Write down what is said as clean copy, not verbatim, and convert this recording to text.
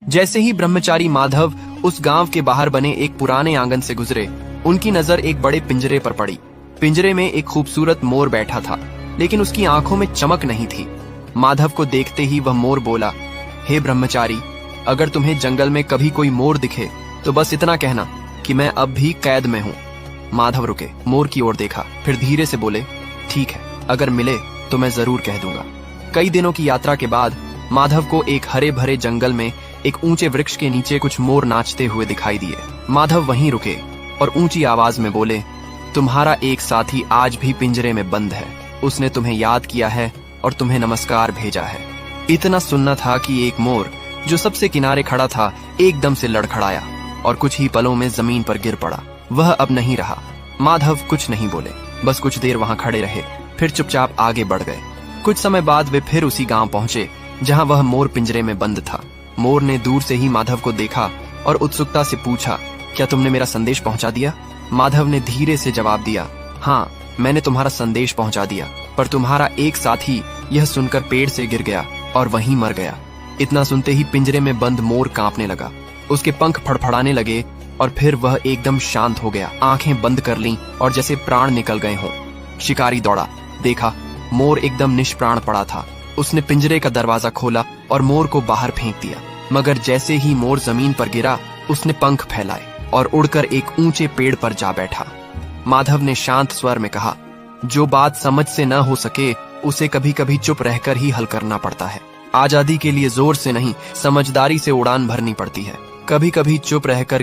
जैसे ही ब्रह्मचारी माधव उस गांव के बाहर बने एक पुराने आंगन से गुजरे, उनकी नजर एक बड़े पिंजरे पर पड़ी। पिंजरे में एक खूबसूरत मोर बैठा था, लेकिन उसकी आंखों में चमक नहीं थी। माधव को देखते ही वह मोर बोला, हे ब्रह्मचारी, अगर तुम्हें जंगल में कभी कोई मोर दिखे तो बस इतना कहना कि मैं अब भी कैद में हूँ। माधव रुके, मोर की ओर देखा, फिर धीरे से बोले, ठीक है, अगर मिले तो मैं जरूर कह दूंगा। कई दिनों की यात्रा के बाद माधव को एक हरे भरे जंगल में एक ऊंचे वृक्ष के नीचे कुछ मोर नाचते हुए दिखाई दिए। माधव वहीं रुके और ऊंची आवाज में बोले, तुम्हारा एक साथी आज भी पिंजरे में बंद है। उसने तुम्हें याद किया है और तुम्हें नमस्कार भेजा है। इतना सुनना था कि एक मोर जो सबसे किनारे खड़ा था एकदम से लड़खड़ाया और कुछ ही पलों में जमीन पर गिर पड़ा। वह अब नहीं रहा। माधव कुछ नहीं बोले, बस कुछ देर वहां खड़े रहे, फिर चुपचाप आगे बढ़ गए। कुछ समय बाद वे फिर उसी गांव पहुंचे जहां वह मोर पिंजरे में बंद था। मोर ने दूर से ही माधव को देखा और उत्सुकता से पूछा, क्या तुमने मेरा संदेश पहुंचा दिया? माधव ने धीरे से जवाब दिया, हाँ, मैंने तुम्हारा संदेश पहुंचा दिया, पर तुम्हारा एक साथी यह सुनकर पेड़ से गिर गया और वहीं मर गया। इतना सुनते ही पिंजरे में बंद मोर कांपने लगा। उसके पंख फड़फड़ाने लगे और फिर वह एकदम शांत हो गया। आंखें बंद कर लीं और जैसे प्राण निकल गए हों। शिकारी दौड़ा, देखा मोर एकदम निष्प्राण पड़ा था। उसने पिंजरे का दरवाजा खोला और मोर को बाहर फेंक दिया, मगर जैसे ही मोर जमीन पर गिरा, उसने पंख फैलाए और उड़कर एक ऊंचे पेड़ पर जा बैठा। माधव ने शांत स्वर में कहा, जो बात समझ से न हो सके उसे कभी कभी चुप रहकर ही हल करना पड़ता है। आजादी के लिए जोर से नहीं, समझदारी से उड़ान भरनी पड़ती है। कभी कभी चुप रहकर